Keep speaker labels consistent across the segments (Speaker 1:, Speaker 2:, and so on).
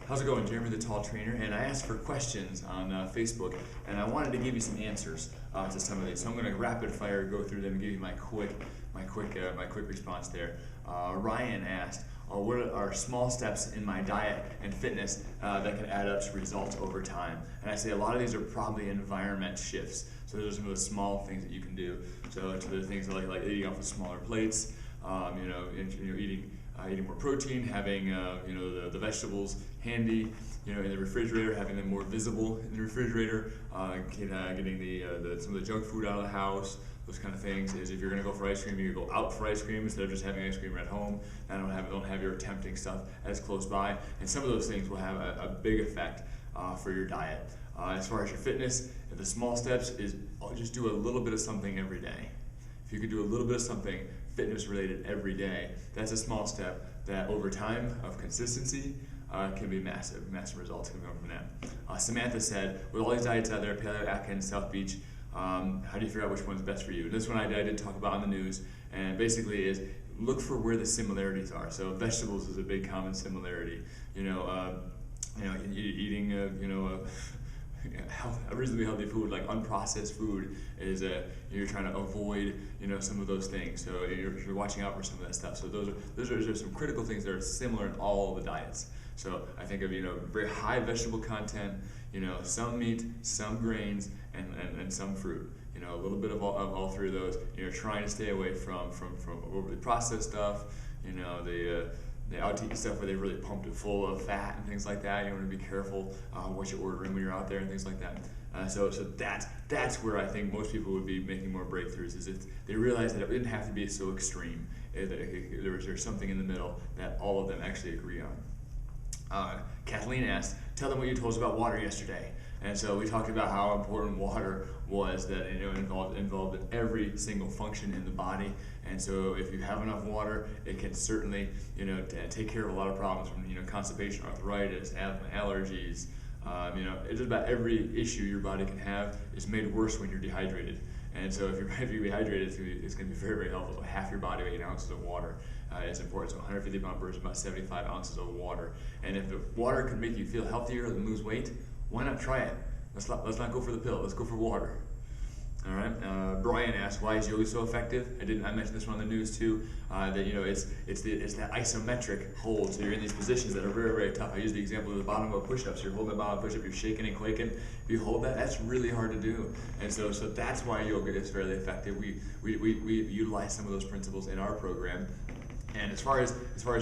Speaker 1: How's it going? Jeremy the Tall Trainer, and I asked for questions on Facebook, and I wanted to give you some answers to some of these. So I'm going to rapid fire go through them and give you my quick response there. Ryan asked, what are small steps in my diet and fitness that can add up to results over time? And I say a lot of these are probably environment shifts. So those are some of the small things that you can do. So to the things like eating off of smaller plates, eating more protein, having the vegetables handy, in the refrigerator, having them more visible in the refrigerator, getting some of the junk food out of the house. Those kind of things. Is if you're going to go for ice cream, you go out for ice cream instead of just having ice cream at home. And don't have your tempting stuff as close by. And some of those things will have a big effect for your diet. As far as your fitness, the small steps is just do a little bit of something every day. If you could do a little bit of something fitness related every day, that's a small step that over time of consistency can be massive results can come from that. Samantha said, with all these diets out there, Paleo, Atkins, South Beach, how do you figure out which one's best for you? And this one I did talk about on the news, and basically is look for where the similarities are. So vegetables is a big common similarity. Eating a reasonably healthy food, like unprocessed food, is you're trying to avoid some of those things. So you're watching out for some of that stuff. So those are some critical things that are similar in all the diets. So I think of very high vegetable content, some meat, some grains, and some fruit. A little bit of all three of those. You're trying to stay away from overly processed stuff. The outtake stuff where they really pumped it full of fat and things like that. You want to be careful what you're ordering when you're out there and things like that. So that's where I think most people would be making more breakthroughs, is if they realize that it didn't have to be so extreme. There's something in the middle that all of them actually agree on. Kathleen asked, tell them what you told us about water yesterday. And so we talked about how important water was, that involved in every single function in the body. And so if you have enough water, it can certainly take care of a lot of problems from constipation, arthritis, asthma, allergies. It's just about every issue your body can have is made worse when you're dehydrated. And so if you're dehydrated, it's going to be very, very helpful. So half your body weight in ounces of water is important. So 150 pound person, about 75 ounces of water. And if the water can make you feel healthier and lose weight, why not try it? Let's not go for the pill. Let's go for water. All right. Brian asked, why is yoga so effective? I mentioned this one on the news too. That it's that isometric hold. So you're in these positions that are very, very tough. I use the example of the bottom of push-ups. You're holding the bottom push-up. You're shaking and quaking. If you hold that, that's really hard to do. And so that's why yoga is fairly effective. We utilize some of those principles in our program. And as far as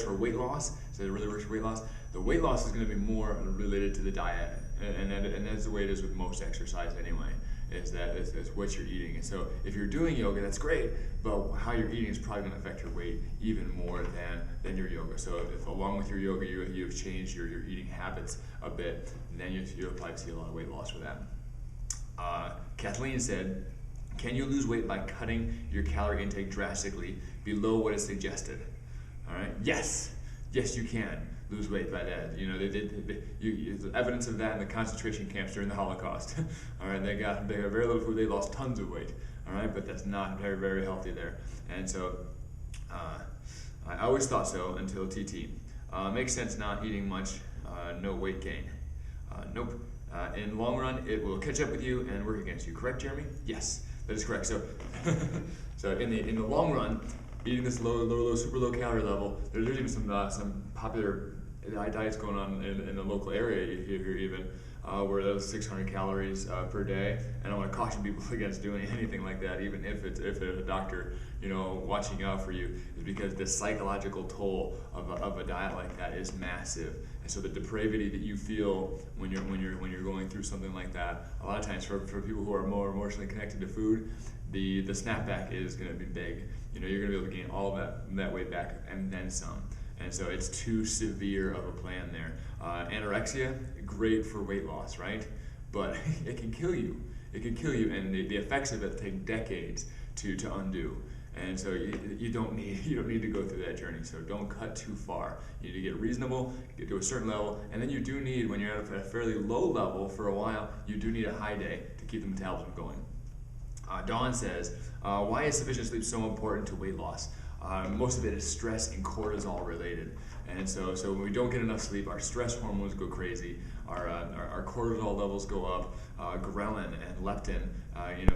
Speaker 1: for weight loss, so it really works for weight loss. The weight loss is going to be more related to the diet, and that's the way it is with most exercise anyway. Is what you're eating. And so if you're doing yoga, that's great, but how you're eating is probably going to affect your weight even more than your yoga. So if along with your yoga you've changed your eating habits a bit, then you'll probably see a lot of weight loss with that. Kathleen said, can you lose weight by cutting your calorie intake drastically below what is suggested? All right. Yes, you can lose weight by that. There's evidence of that in the concentration camps during the Holocaust. All right, they got very little food, they lost tons of weight. All right, but that's not very, very healthy there. And so I always thought so until TT. Makes sense not eating much, no weight gain. Nope. In the long run, it will catch up with you and work against you. Correct, Jeremy? Yes, that is correct. So, in the long run, eating this super low calorie level, there's even some popular diets going on in the local area here even, where those 600 calories per day. And I want to caution people against doing anything like that, even if there's a doctor watching out for you, is because the psychological toll of a diet like that is massive. And so the depravity that you feel when you're going through something like that, a lot of times for people who are more emotionally connected to food, the snapback is going to be big. You're going to be able to gain all of that weight back and then some. And so it's too severe of a plan there. Anorexia, great for weight loss, right? But it can kill you. It can kill you, and the effects of it take decades to undo. And so you don't need to go through that journey. So don't cut too far. You need to get reasonable, get to a certain level, and then you do need, when you're at a fairly low level for a while, you do need a high day to keep the metabolism going. Dawn says, why is sufficient sleep so important to weight loss? most of it is stress and cortisol related. And so when we don't get enough sleep, our stress hormones go crazy, our cortisol levels go up, ghrelin and leptin,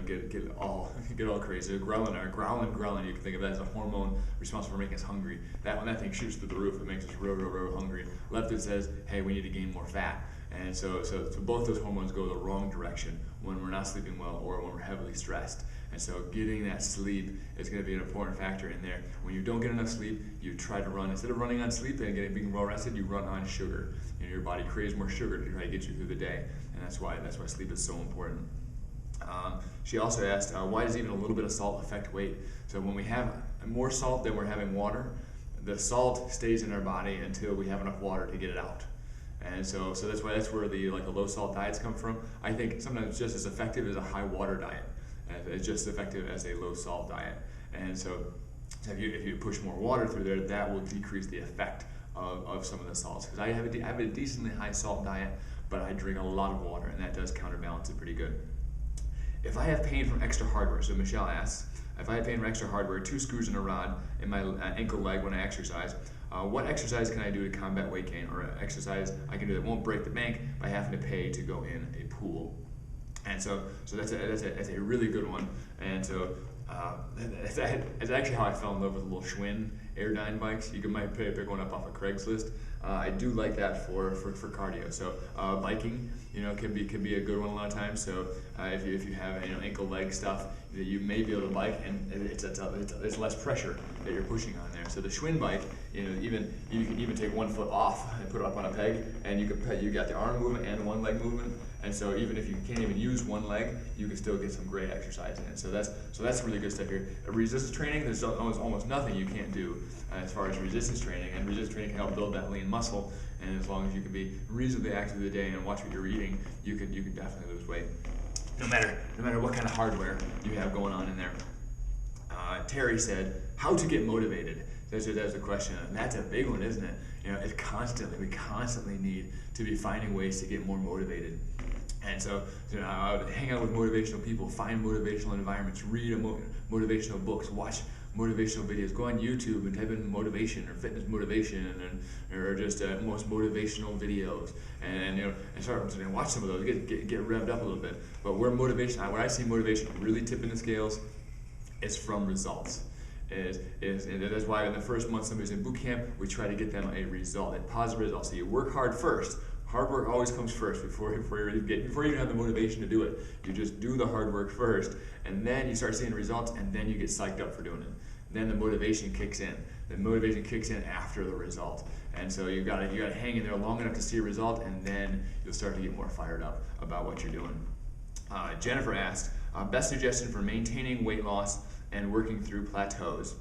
Speaker 1: get all crazy. Ghrelin, you can think of that as a hormone responsible for making us hungry. When that thing shoots through the roof, it makes us real hungry. Leptin says, hey, we need to gain more fat. And so both those hormones go the wrong direction when we're not sleeping well or when we're heavily stressed. And so getting that sleep is going to be an important factor in there. When you don't get enough sleep, you try to run. Instead of running on sleep and being well rested, you run on sugar. Your body craves more sugar to try to get you through the day. And that's why sleep is so important. She also asked, why does even a little bit of salt affect weight? So when we have more salt than we're having water, the salt stays in our body until we have enough water to get it out. And so that's where the low salt diets come from. I think sometimes it's just as effective as a high water diet. It's just as effective as a low salt diet. And so if you push more water through there, that will decrease the effect of some of the salts. Because I have a decently high salt diet, but I drink a lot of water, and that does counterbalance it pretty good. If I have pain from extra hardware, so Michelle asks, if I have pain from extra hardware, 2 screws and a rod in my ankle leg when I exercise, what exercise can I do to combat weight gain, or exercise I can do that won't break the bank by having to pay to go in a pool? And so that's a really good one. And so it's actually how I fell in love with little Schwinn Airdyne bikes. You might pick one up off of Craigslist. I do like that for cardio. So biking, can be a good one a lot of times. So if you have ankle leg stuff, you may be able to bike, and it's less pressure that you're pushing on there. So the Schwinn bike, you can even take one foot off and put it up on a peg, and you got the arm movement and one leg movement. And so even if you can't even use one leg, you can still get some great exercise in. So that's really good stuff here. Resistance training, there's almost nothing you can't do as far as resistance training, and resistance training can help build that lean muscle. And as long as you can be reasonably active through the day and watch what you're eating, you can definitely lose weight, no matter what kind of hardware you have going on in there. Terry said, how to get motivated? That's a question, and that's a big one, isn't it? We constantly need to be finding ways to get more motivated. And so I would hang out with motivational people, find motivational environments, read motivational books, watch motivational videos, go on YouTube and type in motivation or fitness motivation, or just most motivational videos, and start to watch some of those, get revved up a little bit. But where I see motivation really tipping the scales is from results. And that's why in the first month somebody's in boot camp, we try to get them a result, a positive result. So you work hard first. Hard work always comes first before you even have the motivation to do it. You just do the hard work first, and then you start seeing results, and then you get psyched up for doing it. Then the motivation kicks in. The motivation kicks in after the result. And so you gotta hang in there long enough to see a result, and then you'll start to get more fired up about what you're doing. Jennifer asked, best suggestion for maintaining weight loss and working through plateaus.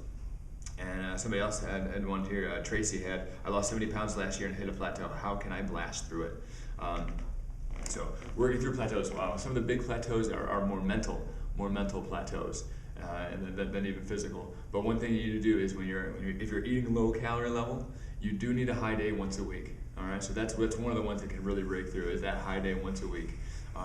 Speaker 1: And somebody else had one here, Tracy had, I lost 70 pounds last year and hit a plateau. How can I blast through it? So working through plateaus, wow. Some of the big plateaus are more mental plateaus than even physical. But one thing you need to do is if you're eating low calorie level, you do need a high day once a week. All right, so that's one of the ones that can really break through is that high day once a week.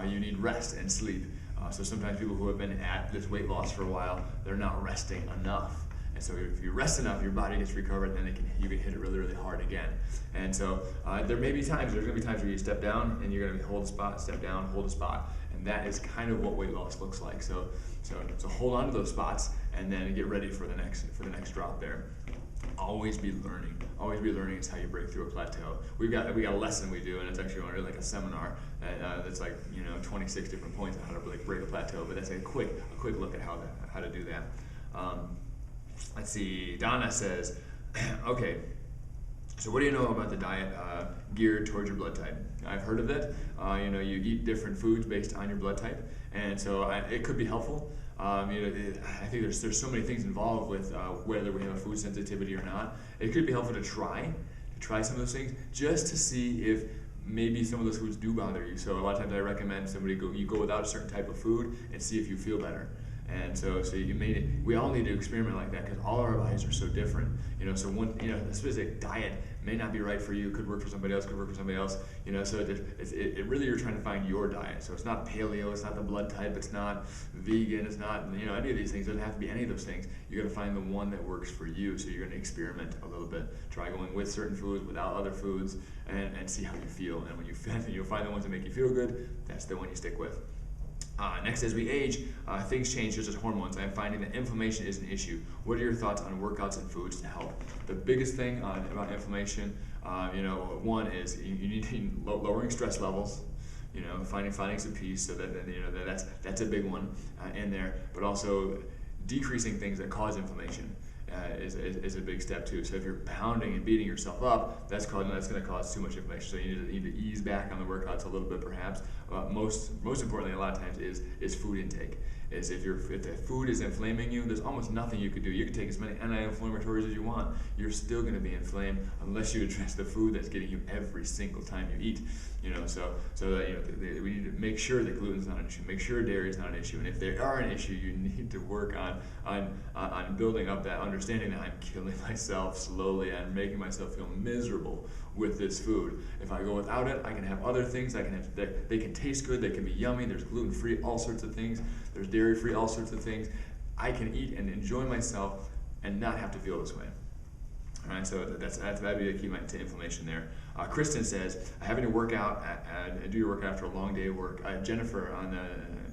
Speaker 1: You need rest and sleep. So sometimes people who have been at this weight loss for a while, they're not resting enough. And so if you rest enough, your body gets recovered, and then you can hit it really hard again. And so there's going to be times where you step down and you're going to hold a spot, step down, hold a spot. And that is kind of what weight loss looks like. So hold on to those spots and then get ready for the next drop there. Always be learning. Always be learning is how you break through a plateau. We got a lesson we do, and it's actually like a seminar that's 26 different points on how to break a plateau. But that's a quick look at how to do that. Let's see. Donna says, okay, so what do you know about the diet geared towards your blood type? I've heard of it. You eat different foods based on your blood type, and so it could be helpful. I think there's so many things involved with whether we have a food sensitivity or not. It could be helpful to try some of those things just to see if maybe some of those foods do bother you. So a lot of times I recommend you go without a certain type of food and see if you feel better. And so we all need to experiment like that because all of our bodies are so different. So one specific diet may not be right for you, could work for somebody else, could work for somebody else, so it really, you're trying to find your diet. So it's not paleo, it's not the blood type, it's not vegan, it's not, any of these things. It doesn't have to be any of those things. You got to find the one that works for you. So you're going to experiment a little bit, try going with certain foods, without other foods, and see how you feel. And when you'll find the ones that make you feel good, that's the one you stick with. Next, as we age, things change just as hormones. I'm finding that inflammation is an issue. What are your thoughts on workouts and foods to help? The biggest thing about inflammation, one is you need to lowering stress levels. Finding some peace. So that's a big one in there. But also decreasing things that cause inflammation. Is a big step too. So if you're pounding and beating yourself up, that's going to cause too much inflammation. So you need to ease back on the workouts a little bit, perhaps. Most importantly, a lot of times is food intake. If the food is inflaming you, there's almost nothing you could do. You can take as many anti-inflammatories as you want. You're still going to be inflamed unless you address the food that's getting you every single time you eat. We need to make sure that gluten's not an issue. Make sure dairy is not an issue. And if they are an issue, you need to work on building up that understanding that I'm killing myself slowly. I'm making myself feel miserable with this food. If I go without it, I can have other things. They can taste good. They can be yummy. There's gluten-free, all sorts of things. There's dairy-free, all sorts of things. I can eat and enjoy myself and not have to feel this way. All right, so that'd be the key to inflammation there. Kristen says, having to work out and do your workout after a long day of work. Jennifer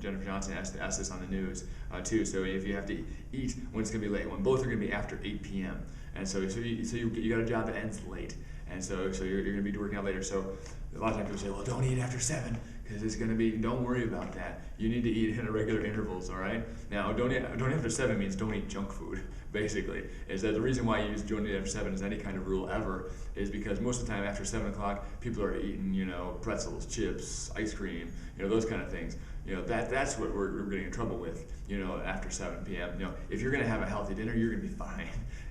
Speaker 1: Johnson asked this on the news too. So if you have to eat when it's going to be late, when both are going to be after 8 p.m. And so you got a job that ends late. And so you're going to be working out later. So a lot of times people say, well, don't eat after 7 because it's going to be, don't worry about that. You need to eat in regular intervals, all right? Now, don't eat after 7 means don't eat junk food, basically. Is that the reason why you use don't eat after 7 is any kind of rule ever is because most of the time after 7 o'clock, people are eating, pretzels, chips, ice cream, those kind of things. That's what we're getting in trouble with, after 7 p.m. If you're going to have a healthy dinner, you're going to be fine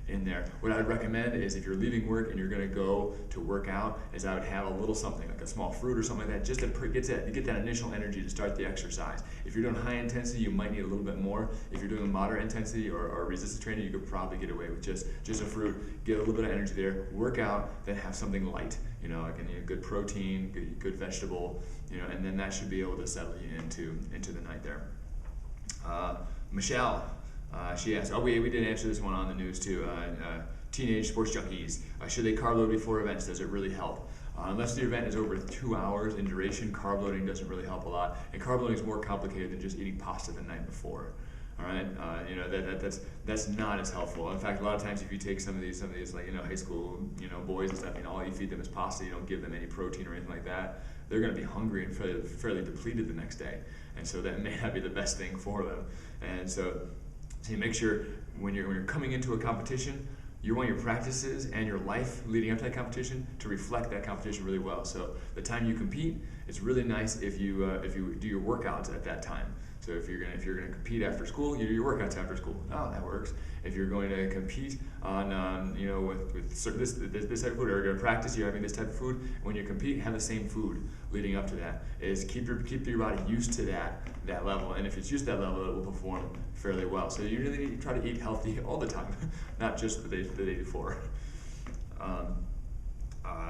Speaker 1: in there. What I would recommend is if you're leaving work and you're going to go to work out, is I would have a little something like a small fruit or something like that, just to get that initial energy to start the exercise. If you're doing high intensity, you might need a little bit more. If you're doing moderate intensity or resistance training, you could probably get away with just a fruit, get a little bit of energy there, work out, then have something light, like a good protein, good vegetable, and then that should be able to settle you into the night there. Michelle, she asked, we did answer this one on the news too. Teenage sports junkies, should they carb load before events? Does it really help? Unless the event is over 2 hours in duration, carb loading doesn't really help a lot. And carb loading is more complicated than just eating pasta the night before. All right, that's not as helpful. In fact, a lot of times if you take some of these like high school boys and stuff, all you feed them is pasta. You don't give them any protein or anything like that. They're going to be hungry and fairly depleted the next day, and so that may not be the best thing for them. And so you make sure when you're coming into a competition, you want your practices and your life leading up to that competition to reflect that competition really well. So the time you compete, it's really nice if you do your workouts at that time. So if you're gonna compete after school, you do your workouts after school. Oh, that works. If you're going to compete on with this type of food, or you're going to practice, you're having this type of food. When you compete, have the same food leading up to that. Is keep your body used to that level, and if it's used to that level, it will perform fairly well. So you really need to try to eat healthy all the time, not just the day before.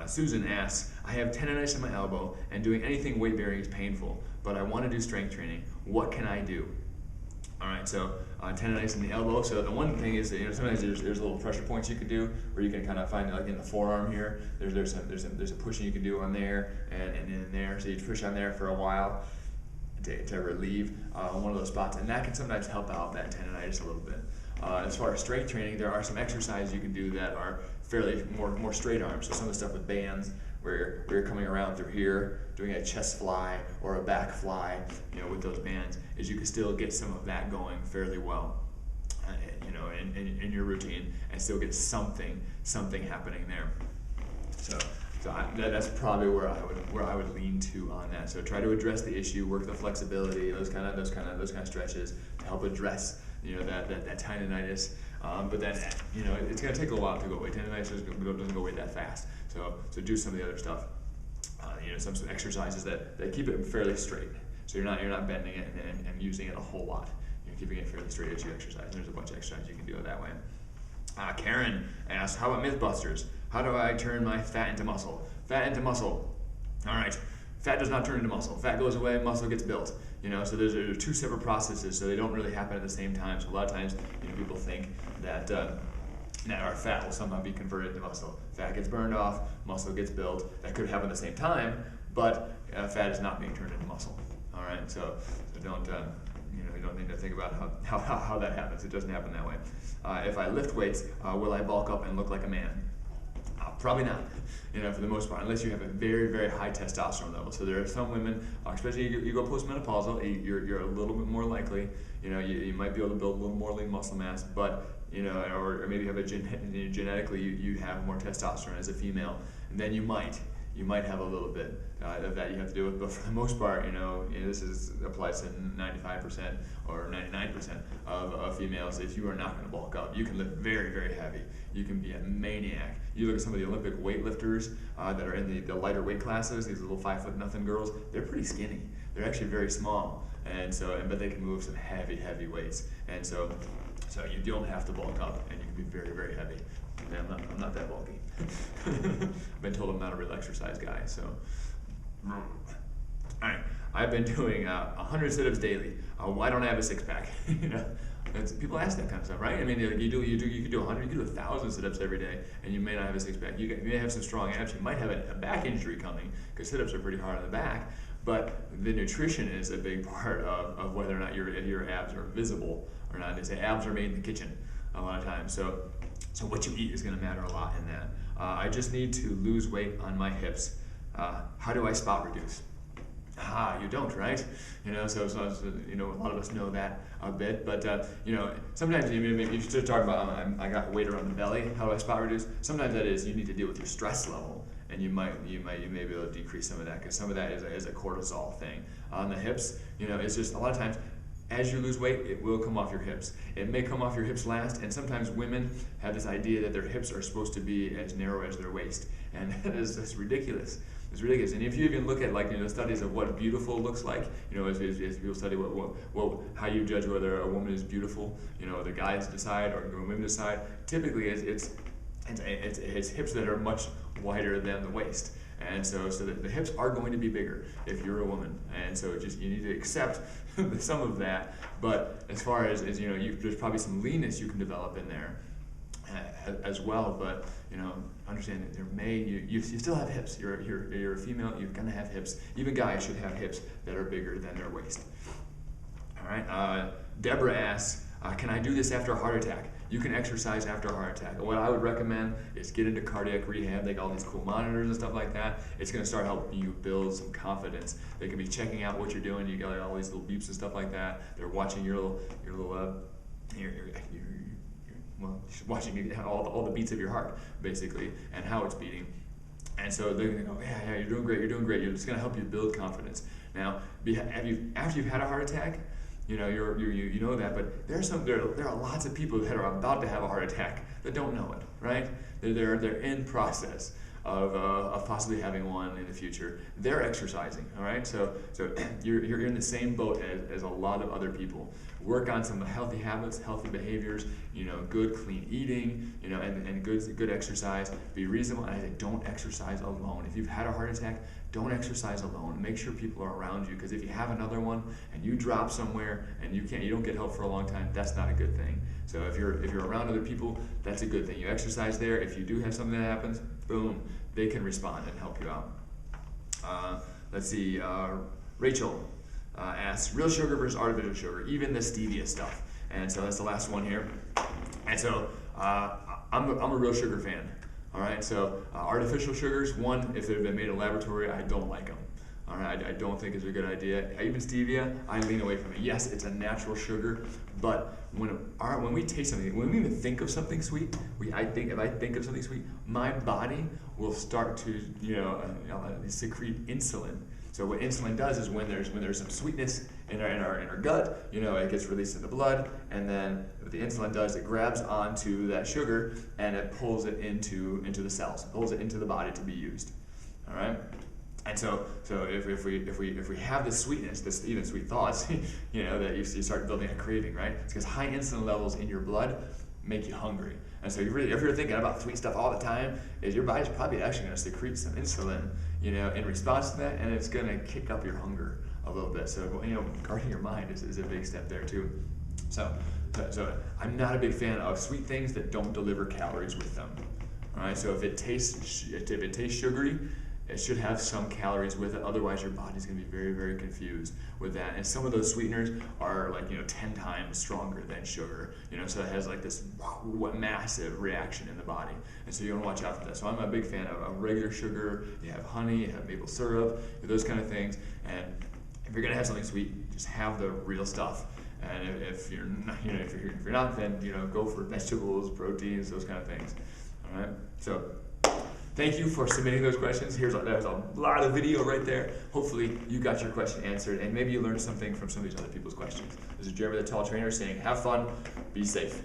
Speaker 1: Susan asks, I have tendonitis in my elbow and doing anything weight bearing is painful, but I want to do strength training. What can I do? All right, so tendonitis in the elbow. So the one thing is that sometimes there's little pressure points you can do where you can kind of find like in the forearm here. There's a pushing you can do on there and in there. So you push on there for a while to relieve one of those spots, and that can sometimes help out that tendonitis a little bit. As far as strength training, there are some exercises you can do that are fairly more straight arms. So some of the stuff with bands where you're coming around through here, doing a chest fly or a back fly, with those bands, is you can still get some of that going fairly well, in your routine, and still get something happening there. So that's probably where I would lean to on that. So try to address the issue, work the flexibility, those kind of stretches to help address that tendonitis. But then it's going to take a while to go away. Tendonitis doesn't go away that fast. So do some of the other stuff. Some exercises that keep it fairly straight. So you're not bending it and using it a whole lot. You're keeping it fairly straight as you exercise. And there's a bunch of exercises you can do it that way. Karen asks, how about Mythbusters? How do I turn my fat into muscle? Fat into muscle. All right. Fat does not turn into muscle. Fat goes away, muscle gets built. So there's two separate processes, so they don't really happen at the same time. So a lot of times, people think that our fat will somehow be converted to muscle. Fat gets burned off, muscle gets built. That could happen at the same time, but fat is not being turned into muscle. All right, so don't you don't need to think about how that happens. It doesn't happen that way. If I lift weights, will I bulk up and look like a man? Probably not, for the most part, unless you have a very, very high testosterone level. So there are some women, especially you go postmenopausal, you're a little bit more likely, you might be able to build a little more lean muscle mass, but, or maybe have genetically you have more testosterone as a female, and then you might have a little bit of that you have to deal with, but for the most part, this applies to 95% or 99% of females. If you are not going to bulk up, you can lift very, very heavy. You can be a maniac. You look at some of the Olympic weightlifters that are in the lighter weight classes, these little 5'0" girls, they're pretty skinny. They're actually very small, but they can move some heavy, heavy weights. And so you don't have to bulk up, and you can be very, very heavy. I'm not that bulky. I've been told I'm not a real exercise guy, so. All right, I've been doing 100 sit-ups daily. Why don't I have a six-pack? People ask that kind of stuff, right? I mean, you could do 100, you could do 1,000 sit-ups every day, and you may not have a six-pack. You may have some strong abs. You might have a back injury coming, because sit-ups are pretty hard on the back. But the nutrition is a big part of whether or not your abs are visible or not. They say abs are made in the kitchen a lot of times. So what you eat is going to matter a lot in that. I just need to lose weight on my hips. How do I spot reduce? You don't, right? So a lot of us know that a bit, but sometimes you should talk about I got weight around the belly. How do I spot reduce? Sometimes that is you need to deal with your stress level, and you may be able to decrease some of that, because some of that is a cortisol thing. On the hips, it's just a lot of times, as you lose weight, it will come off your hips. It may come off your hips last, and sometimes women have this idea that their hips are supposed to be as narrow as their waist, and that's ridiculous. It's ridiculous. And if you even look at the studies of what beautiful looks like, as people study how you judge whether a woman is beautiful, the guys decide or women decide. Typically, it's hips that are much wider than the waist. And so the hips are going to be bigger if you're a woman, and so you need to accept some of that. But as far as there's probably some leanness you can develop in there as well. But understand that you still have hips. You're a female. You're gonna have hips. Even guys should have hips that are bigger than their waist. All right. Deborah asks, can I do this after a heart attack? You can exercise after a heart attack. What I would recommend is get into cardiac rehab. They got all these cool monitors and stuff like that. It's going to start helping you build some confidence. They can be checking out what you're doing. You got all these little beeps and stuff like that. They're watching watching all the beats of your heart, basically, and how it's beating. And so they're going to go, yeah, you're doing great. It's going to help you build confidence. Now, after you've had a heart attack, you know that, but there are lots of people that are about to have a heart attack that don't know it, right? They're in process of possibly having one in the future. They're exercising, all right? So you're in the same boat as a lot of other people. Work on some healthy habits, healthy behaviors, good clean eating, and good exercise. Be reasonable, and I say don't exercise alone. If you've had a heart attack, don't exercise alone. Make sure people are around you, because if you have another one and you drop somewhere and you don't get help for a long time, that's not a good thing. So if you're around other people, that's a good thing. You exercise there. If you do have something that happens, boom, they can respond and help you out. Let's see, Rachel asks, real sugar versus artificial sugar, even the stevia stuff. And so that's the last one here. And so I'm a real sugar fan. All right, so artificial sugars, one, if they've been made in a laboratory, I don't like them. All right, I don't think it's a good idea. Even stevia, I lean away from it. Yes, it's a natural sugar, but when we taste something, when we even think of something sweet, if I think of something sweet, my body will start to secrete insulin. So what insulin does is when there's some sweetness in our gut, it gets released in the blood, and then what the insulin does, it grabs onto that sugar and it pulls it into the cells, pulls it into the body to be used. All right. And so if we have this sweetness, this even sweet thoughts, that you start building a craving, right? It's because high insulin levels in your blood make you hungry. And so if you're thinking about sweet stuff all the time, is your body's probably actually going to secrete some insulin, in response to that, and it's going to kick up your hunger a little bit. So, guarding your mind is a big step there too. So I'm not a big fan of sweet things that don't deliver calories with them. All right. So if it tastes sugary, it should have some calories with it. Otherwise, your body's going to be very, very confused with that. And some of those sweeteners are 10 times stronger than sugar. So it has like this massive reaction in the body. And so you want to watch out for that. So I'm a big fan of regular sugar. You have honey, you have maple syrup, those kind of things. And if you're going to have something sweet, just have the real stuff. And if you're not, if you're not, then go for vegetables, proteins, those kind of things. All right. So thank you for submitting those questions. There's a lot of video right there. Hopefully you got your question answered, and maybe you learned something from some of these other people's questions. This is Jeremy, the Tall Trainer, saying have fun, be safe.